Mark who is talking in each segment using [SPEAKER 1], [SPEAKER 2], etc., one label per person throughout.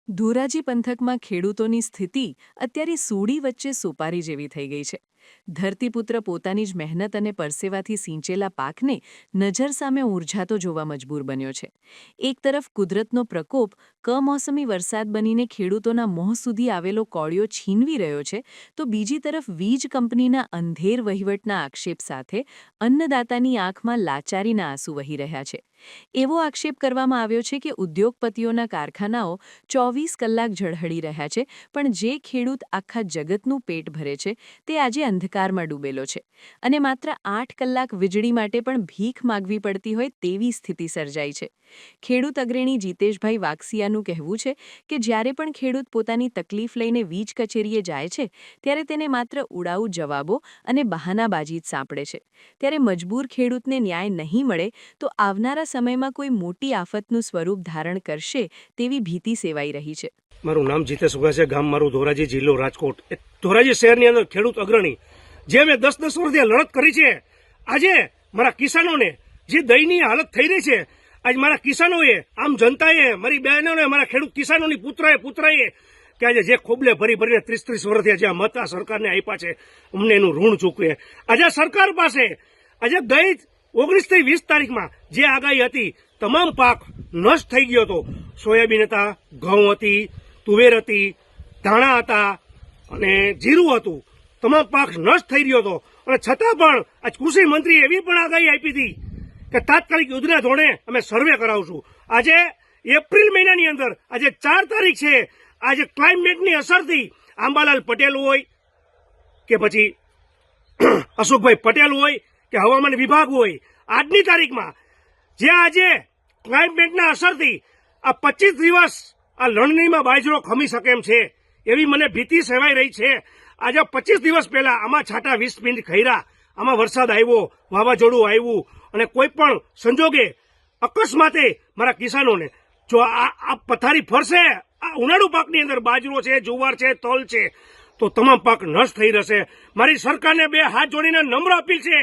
[SPEAKER 1] ધોરાજી પંથકમાં ખેડૂતોની સ્થિતિ અત્યારે સૂડી વચ્ચે સોપારી જેવી થઈ ગઈ છે. ધરતીપુત્ર પોતાની જ મહેનત અને પરસેવાથી સિંચેલા પાકને નજર સામે ઉરઝાતો જોવા મજબૂર બન્યો છે. એક તરફ કુદરતનો પ્રકોપ કમોસમી વરસાદ બનીને ખેડૂતોના મોં સુધી આવેલો કોળિયો છીનવી રહ્યો છે, તો બીજી તરફ વીજ કંપનીના અંધેર વહીવટના આક્ષેપ સાથે અન્નદાતાની આંખમાં લાચારીના આંસુ વહી રહ્યા છે. એવો આક્ષેપ કરવામાં આવ્યો છે કે ઉદ્યોગપતિઓના કારખાનાઓ 24 કલાક ઝળહળી રહ્યા છે, પણ જે ખેડૂત આખા જગતનું પેટ ભરે છે તે આજે અંધકારમાં ડૂબેલો છે અને માત્ર 8 કલાક વીજળી માટે પણ ભીખ માગવી પડતી હોય તેવી સ્થિતિ સર્જાઈ છે. ખેડૂત અગ્રણી જીતેશભાઈ વાકસિયાનું કહેવું છે કે જ્યારે પણ ખેડૂત પોતાની તકલીફ લઈને વીજ કચેરીએ જાય છે ત્યારે તેને માત્ર ઉડાઉ જવાબો અને બહાનાબાજી જ સાંપડે છે. ત્યારે મજબૂર ખેડૂતને ન્યાય નહીં મળે તો આવનારા સમયમાં કોઈ મોટી આફતનું સ્વરૂપ ધારણ કરશે તેવી ભીતિ સેવાઈ રહી છે.
[SPEAKER 2] મારું નામ જીતેશ ઉગા છે, ગામ મારું ધોરાજી, જિલ્લો રાજકોટ. ધોરાજી શહેરની અંદર ખેડૂત અગ્રણી જે મેં 10 વર્ષથી લડત કરી છે, આજે મારા કિસાનોને જે દયનીય હાલત થઈ રહી છે, આજ મારા કિસાનોએ, આમ જનતાએ, મારી બહેનોને, મારા ખેડૂત કિસાનોની પુત્રાએ કે આજે જે ખોબલે ભરી ભરીને 30 વર્ષથી જે મત આ સરકારને આપ્યા છે, અમને એનું ઋણ ચૂકવે. આજે સરકાર પાસે આજે ગઈ 19 થી 20 તારીખમાં જે આગાહી હતી, તમામ પાક નષ્ટ થઈ ગયો હતો. સોયાબીન હતા, ઘઉં હતી, તુવેર હતી, ધાણા હતા અને જીરું હતું. તમામ પાક નષ્ટ થઈ રહ્યો હતો અને છતાં પણ આજ કૃષિ મંત્રીએ એવી પણ આગાહી આપી હતી કે તાત્કાલિક યુદ્ધના ધોરણે અમે સર્વે કરાવશું. આજે એપ્રિલ મહિનાની અંદર આજે 4 તારીખ છે. આજે ક્લાઇમેટની અસરથી આંબાલાલ પટેલ હોય કે પછી અશોકભાઈ પટેલ હોય કે હવામાન વિભાગ હોય, આજની તારીખમાં જે આજે ક્લાઇમેટના અસરથી આ 25 દિવસ આ લણણીમાં બાજરો ખમી શકે એમ છે, એવી મને ભીતિ સેવાઈ રહી છે. આજે 25 દિવસ પહેલા આમાં છાંટા 20 મિનિટ ખર્યા, આમાં વરસાદ આવ્યો, વાવાઝોડું આવ્યું અને કોઈ પણ સંજોગે અકસ્માતે મારા કિસાનોને જો આ પથારી ફરશે, આ ઉનાળુ પાકની અંદર બાજરો છે, જુવાર છે, તલ છે, તો તમામ પાક નષ્ટ થઈ રહેશે. મારી સરકારને 2 હાથ જોડીને નમ્ર અપીલ છે.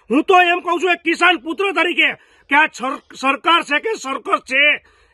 [SPEAKER 2] હું તો એમ કહું છું એક કિસાન પુત્ર તરીકે કે આ સરકાર છે કે સર્કસ છે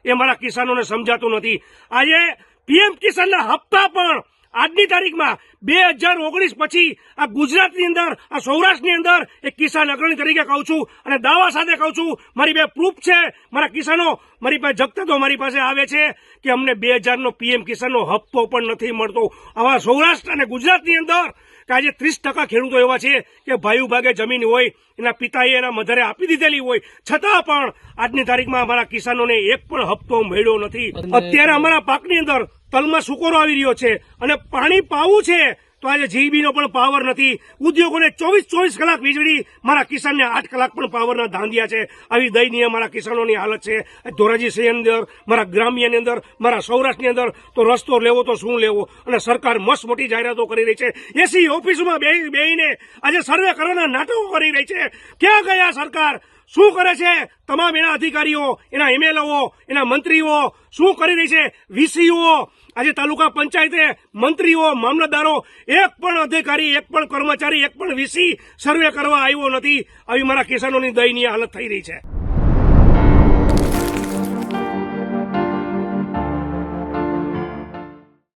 [SPEAKER 2] એ મારા કિસાનોને સમજાતું નથી. આજે પીએમ કિસાનના હપ્તા પણ આજની તારીખમાં 2019 પછી આ ગુજરાતની અંદર, આ સૌરાષ્ટ્રની અંદર એક કિસાન અગ્રણી તરીકે કહું છું અને દાવા સાથે કહું છું, મારી 2 પ્રૂફ છે. મારા કિસાનો મારી પાસે જગતા તો મારી પાસે આવે છે કે અમને 2000નો પીએમ કિસાનનો હપ્તો પણ નથી મળતો. આવા સૌરાષ્ટ્ર અને ગુજરાતની અંદર કે આજે 30% ખેડૂતો એવા છે કે ભાઈઓ ભાગે જમીન હોય, એના પિતાએ એના મધરે આપી દીધેલી હોય, છતાં પણ આજની તારીખમાં અમારા કિસાનોને એક પણ હપ્તો મળ્યો નથી. અત્યારે અમારા પાકની અંદર તલમાં સુકોરો આવી રહ્યો છે અને પાણી પાવું છે તો આજે જીબીનો પણ પાવર નથી. ઉદ્યોગોને 24 કલાક વીજળી, મારા કિસાનને 8 કલાક પણ પાવરના ધાંધિયા છે. આવી દયનીય મારા કિસાનોની હાલત છે. ધોરાજી શહેરની અંદર, મારા ગ્રામ્યની અંદર, મારા સૌરાષ્ટ્રની અંદર તો રસ્તો લેવો તો શું લેવો, અને સરકાર મસ્ત મોટી જાહેરાતો કરી રહી છે. એસી ઓફિસમાં બેહીને આજે સર્વે કરવાના નાટકો કરી રહી છે. ક્યાં ગયા સરકાર? શું કરે છે? તમામ એના અધિકારીઓ, એના એમએલઓ, એના મંત્રીઓ શું કરી રહી છે? વીસીઓ, આજે તાલુકા પંચાયતે મંત્રીઓ, મામલતદારો, એક પણ અધિકારી, એક પણ કર્મચારી, એક પણ વીસી સર્વે કરવા આવ્યો નથી. આવી મારા કિસાનોની દયનીય હાલત થઈ રહી છે.